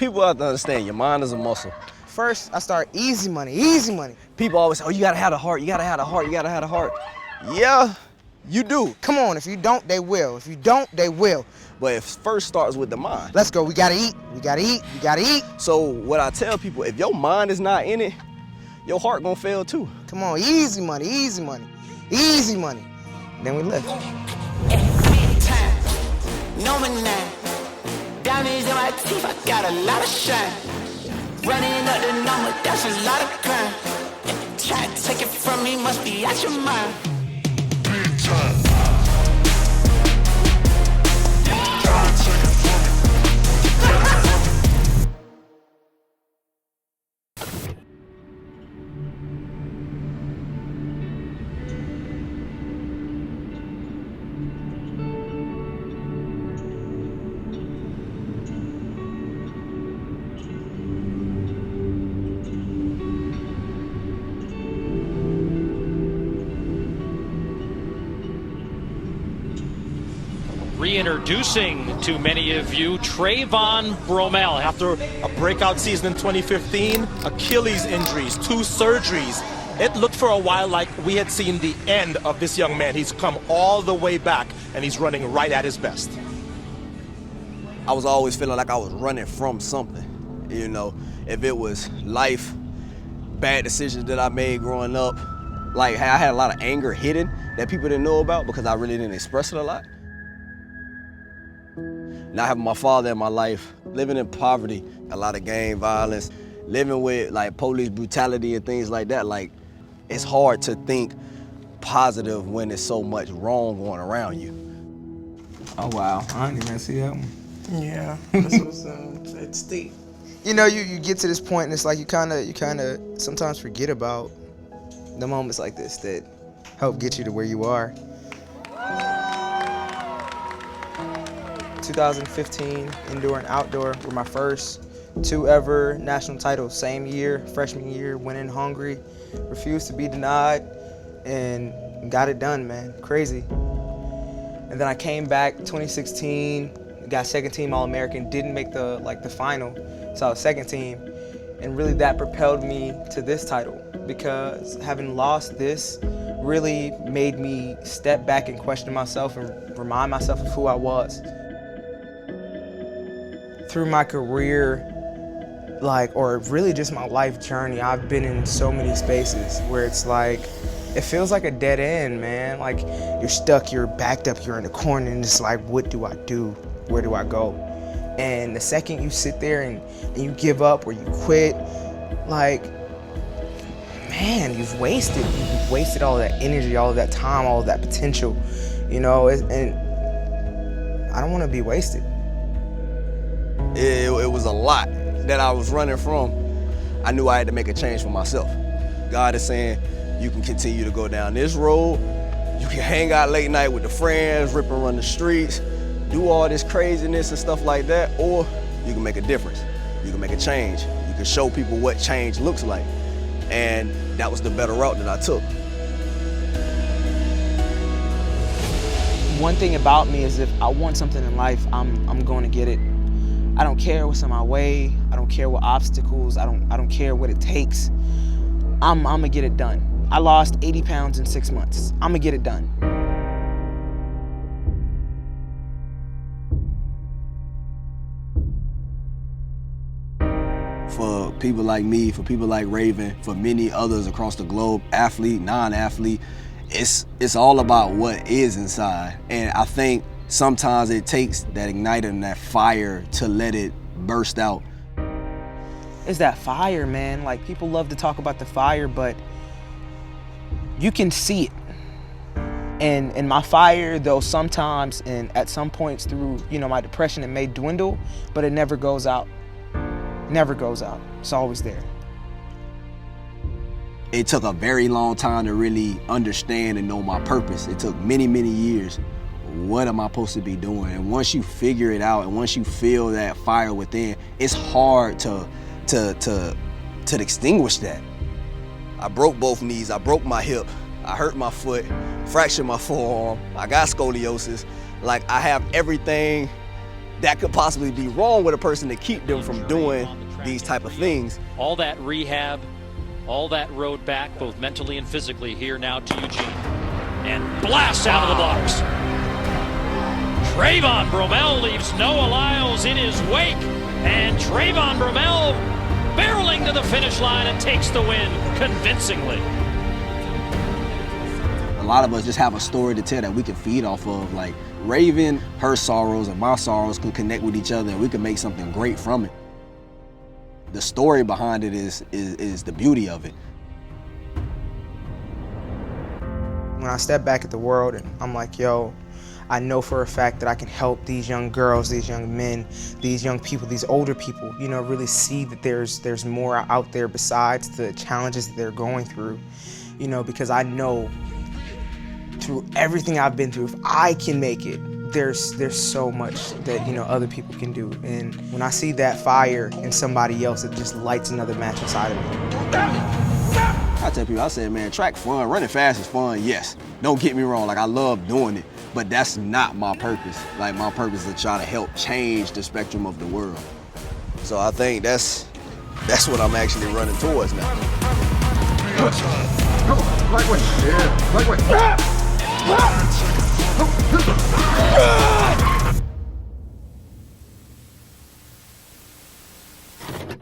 People have to understand your mind is a muscle. First, I start easy money, easy money. People always say, oh, you gotta have the heart, you gotta have the heart, you gotta have the heart. Yeah, you do. Come on, if you don't, they will. If you don't, they will. But it first starts with the mind. Let's go, we gotta eat, we gotta eat, we gotta eat. So what I tell people, if your mind is not in it, your heart gonna fail too. Come on, easy money, easy money, easy money. Then we live. No man now. Diamonds in my teeth, I got a lot of shine. Running up the number, that's a lot of crime. Try to take it from me, must be out your mind. Big time. Reintroducing to many of you, Trayvon Bromell. After a breakout season in 2015, Achilles injuries, 2 surgeries. It looked for a while like we had seen the end of this young man. He's come all the way back, and he's running right at his best. I was always feeling like I was running from something. You know, if it was life, bad decisions that I made growing up, like I had a lot of anger hidden that people didn't know about because I really didn't express it a lot. Not having my father in my life, living in poverty, a lot of gang violence, living with like police brutality and things like that, like it's hard to think positive when there's so much wrong going around you. Oh wow, I didn't even see that one. Yeah, it's deep. You know, you get to this point and it's like you kind of sometimes forget about the moments like this that help get you to where you are. 2015 indoor and outdoor were my first 2 ever national titles, same year, freshman year, went in hungry, refused to be denied, and got it done, man, crazy. And then I came back 2016, got second team All-American, didn't make the final, so I was second team, and really that propelled me to this title because having lost this really made me step back and question myself and remind myself of who I was. Through my career, or really just my life journey, I've been in so many spaces where it's like, it feels like a dead end, man. Like you're stuck, you're backed up, you're in the corner, and it's like, what do I do? Where do I go? And the second you sit there and you give up or you quit, like, man, you've wasted all of that energy, all of that time, all of that potential, you know, and I don't want to be wasted. It was a lot that I was running from. I knew I had to make a change for myself. God is saying, you can continue to go down this road, you can hang out late night with the friends, rip and run the streets, do all this craziness and stuff like that, or you can make a difference. You can make a change. You can show people what change looks like. And that was the better route that I took. One thing about me is if I want something in life, I'm going to get it. I don't care what's in my way. I don't care what obstacles. I don't care what it takes. I'm gonna get it done. I lost 80 pounds in 6 months. I'm gonna get it done. For people like me, for people like Raven, for many others across the globe, athlete, non-athlete, it's all about what is inside. And I think sometimes it takes that igniter and that fire to let it burst out. It's that fire, man. Like, people love to talk about the fire, but you can see it. And my fire, though, sometimes and at some points through, my depression, it may dwindle, but it never goes out. Never goes out. It's always there. It took a very long time to really understand and know my purpose. It took many, many years. What am I supposed to be doing? And once you figure it out and once you feel that fire within, it's hard to extinguish that. I broke both knees, I broke my hip, I hurt my foot, fractured my forearm, I got scoliosis. Like, I have everything that could possibly be wrong with a person to keep them from doing these type of things. All that rehab, all that road back, both mentally and physically, here now to Eugene. And blast out of the blocks. Trayvon Bromell leaves Noah Lyles in his wake. And Trayvon Bromell barreling to the finish line and takes the win convincingly. A lot of us just have a story to tell that we can feed off of. Like Raven, her sorrows and my sorrows could connect with each other and we can make something great from it. The story behind it is the beauty of it. When I step back at the world and I'm like, yo, I know for a fact that I can help these young girls, these young men, these young people, these older people, you know, really see that there's more out there besides the challenges that they're going through, you know, because I know through everything I've been through, if I can make it, there's so much that, you know, other people can do. And when I see that fire in somebody else, it just lights another match inside of me. I tell people, I said, man, track fun, running fast is fun, yes. Don't get me wrong, like I love doing it, but that's not my purpose. Like my purpose is to try to help change the spectrum of the world. So I think that's what I'm actually running towards now. Lightweight. Yeah. Lightweight.